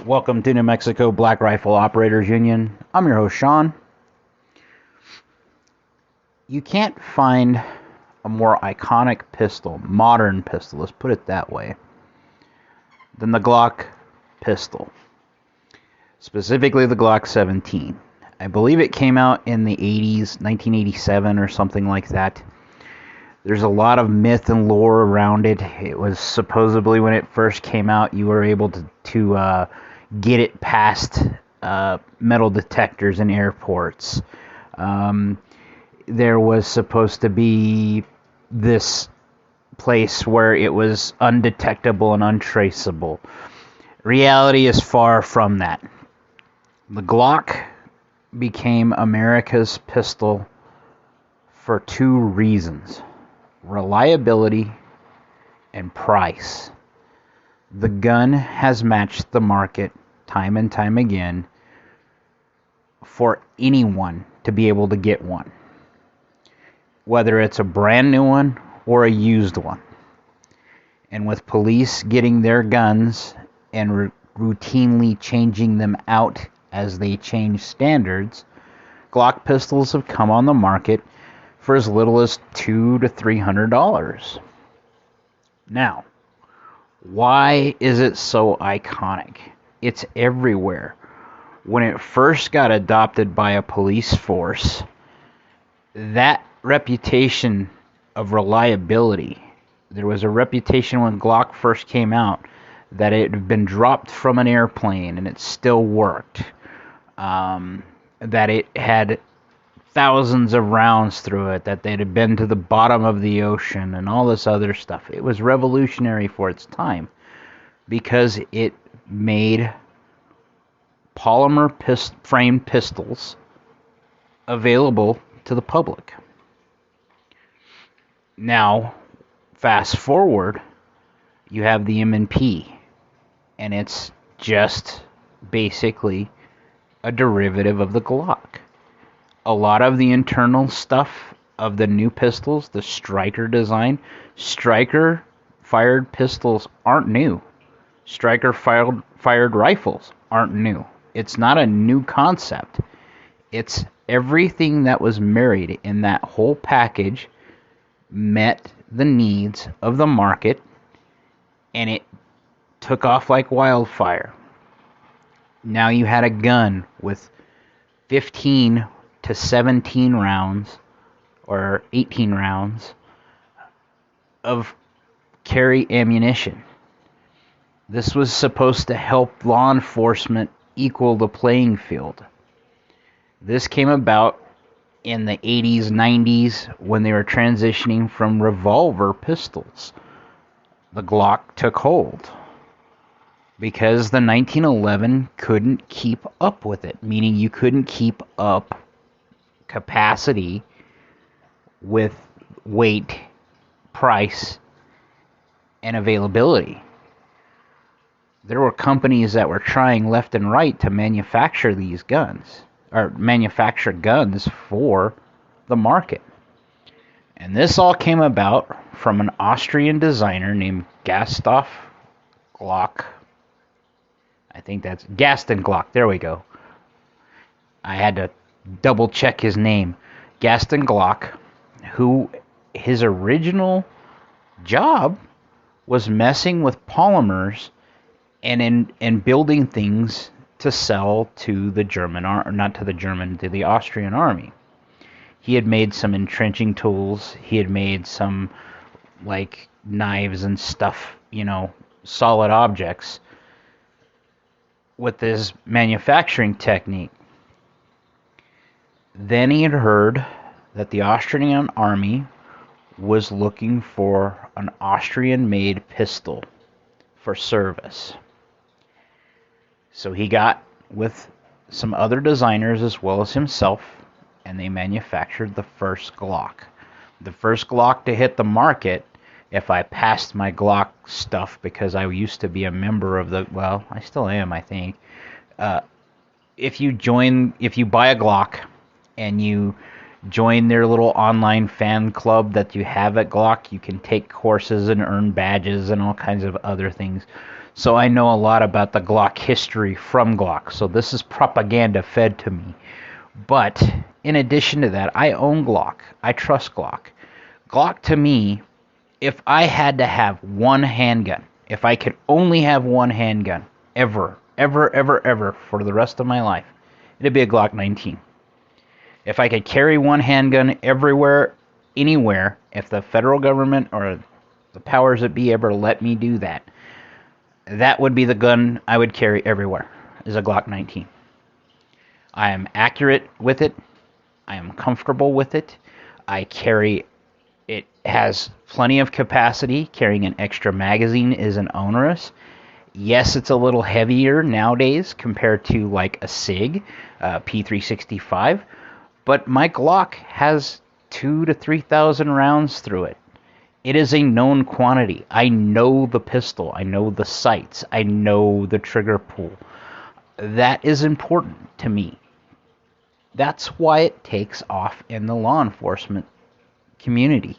Welcome to New Mexico Black Rifle Operators Union. I'm your host, Sean. You can't find a more iconic pistol, modern pistol, let's put it that way, than the Glock pistol. Specifically the Glock 17. I believe it came out in the 80s, 1987 or something like that. There's a lot of myth and lore around it. It was supposedly when it first came out, you were able to get it past metal detectors in airports. There was supposed to be this place where it was undetectable and untraceable. Reality is far from that. The Glock became America's pistol for two reasons: reliability and price. The gun has matched the market time and time again for anyone to be able to get one, whether it's a brand new one or a used one. And with police getting their guns and routinely changing them out as they change standards, Glock pistols have come on the market for as little as $200 to $300. Now, why is it so iconic? It's everywhere. When it first got adopted by a police force, that reputation of reliability, there was a reputation when Glock first came out that it had been dropped from an airplane and it still worked. That it had thousands of rounds through it, that they'd have been to the bottom of the ocean and all this other stuff. It was revolutionary for its time because it made polymer framed pistols available to the public. Now, fast forward, you have the M&P, and it's just basically a derivative of the Glock. A lot of the internal stuff of the new pistols, the Striker design, Striker fired pistols aren't new. Striker fired rifles aren't new. It's not a new concept. It's everything that was married in that whole package met the needs of the market, and it took off like wildfire. Now you had a gun with 15 to 17 rounds or 18 rounds of carry ammunition. This was supposed to help law enforcement equal the playing field. This came about in the 80s, 90s when they were transitioning from revolver pistols. The Glock took hold because the 1911 couldn't keep up with it, meaning you couldn't keep up capacity with weight, price, and availability. There were companies that were trying left and right to manufacture these guns, or manufacture guns for the market. And this all came about from an Austrian designer named Gustav Glock. I think that's Gaston Glock. There we go. I had to double check his name. Gaston Glock, who his original job was messing with polymers and building things to sell to the German, or not to the German, to the Austrian army. He had made some entrenching tools. He had made some like knives and stuff, solid objects with this manufacturing technique. Then he had heard that the Austrian army was looking for an Austrian-made pistol for service. So he got with some other designers as well as himself, and they manufactured the first Glock. The first Glock to hit the market, if I passed my Glock stuff, because I used to be a member of I still am, I think. If you buy a Glock and you join their little online fan club that you have at Glock, you can take courses and earn badges and all kinds of other things. So I know a lot about the Glock history from Glock. So this is propaganda fed to me. But in addition to that, I own Glock. I trust Glock. Glock to me, if I had to have one handgun, if I could only have one handgun ever for the rest of my life, it'd be a Glock 19. If I could carry one handgun everywhere, anywhere, if the federal government or the powers that be ever let me do that, that would be the gun I would carry everywhere, is a Glock 19. I am accurate with it. I am comfortable with it. I carry, it has plenty of capacity. Carrying an extra magazine isn't onerous. Yes, it's a little heavier nowadays compared to like a SIG, P365, but my Glock has 2,000 to 3,000 rounds through it. It is a known quantity. I know the pistol. I know the sights. I know the trigger pull. That is important to me. That's why it takes off in the law enforcement community.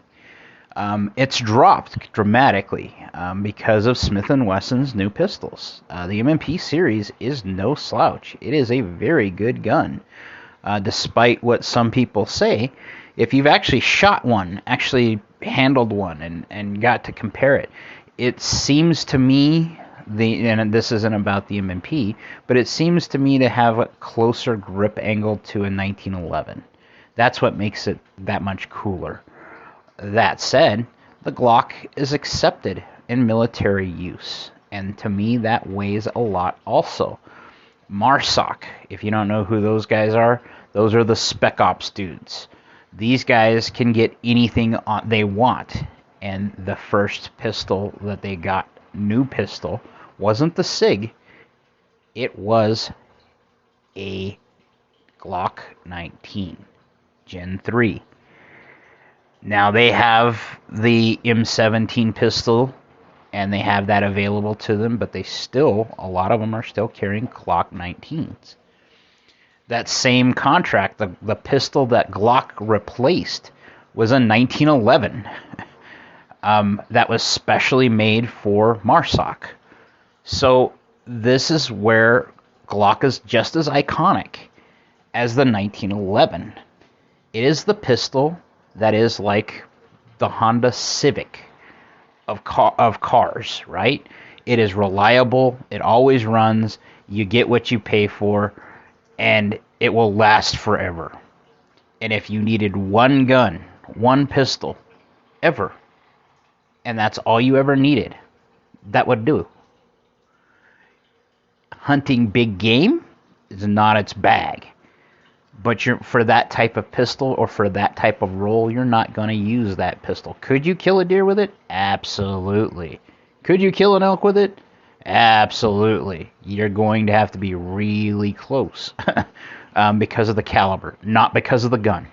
It's dropped dramatically because of Smith & Wesson's new pistols. The M&P series is no slouch. It is a very good gun. Despite what some people say, if you've actually shot one, actually handled one, and got to compare it, it seems to me, and this isn't about the M&P, but it seems to me to have a closer grip angle to a 1911. That's what makes it that much cooler. That said, the Glock is accepted in military use, and to me that weighs a lot also. MARSOC, if you don't know who those guys are, those are the Spec Ops dudes. These guys can get anything they want, and the first pistol that they got, new pistol, wasn't the SIG, it was a Glock 19 Gen 3. Now they have the M17 pistol, and they have that available to them, but they still, a lot of them are still carrying Glock 19s. That same contract, the pistol that Glock replaced, was a 1911 that was specially made for MARSOC. So this is where Glock is just as iconic as the 1911. It is the pistol that is like the Honda Civic of cars, right? It is reliable. It always runs. You get what you pay for, and it will last forever. And if you needed one gun, one pistol, ever, and that's all you ever needed, that would do. Hunting big game is not its bag. But for that type of pistol or for that type of role, you're not going to use that pistol. Could you kill a deer with it? Absolutely. Could you kill an elk with it? Absolutely. You're going to have to be really close because of the caliber, not because of the gun.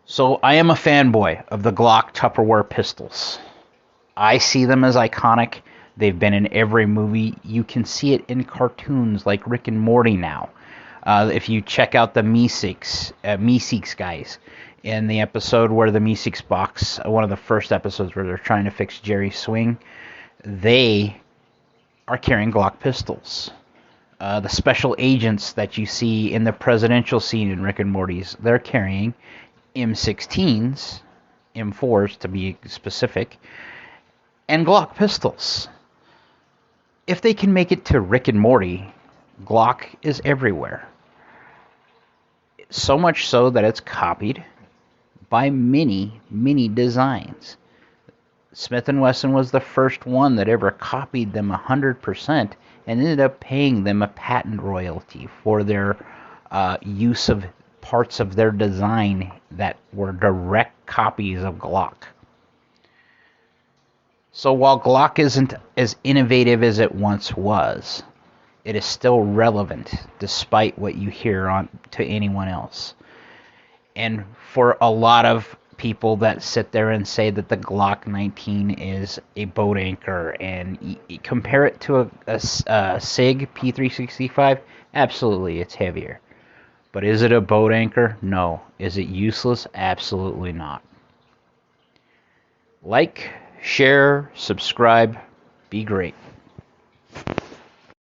So I am a fanboy of the Glock Tupperware pistols. I see them as iconic. They've been in every movie. You can see it in cartoons like Rick and Morty now. If you check out the Meeseeks guys, in the episode where the Meeseeks box, one of the first episodes where they're trying to fix Jerry's swing, they are carrying Glock pistols. The special agents that you see in the presidential scene in Rick and Morty's, they're carrying M16s, M4s to be specific, and Glock pistols. If they can make it to Rick and Morty, Glock is everywhere. So much so that it's copied by many, many designs. Smith & Wesson was the first one that ever copied them 100% and ended up paying them a patent royalty for their use of parts of their design that were direct copies of Glock. So while Glock isn't as innovative as it once was, it is still relevant despite what you hear on to anyone else. And for a lot of people that sit there and say that the Glock 19 is a boat anchor and compare it to a SIG P365, absolutely, it's heavier. But is it a boat anchor? No. Is it useless? Absolutely not. Like, share, subscribe, be great.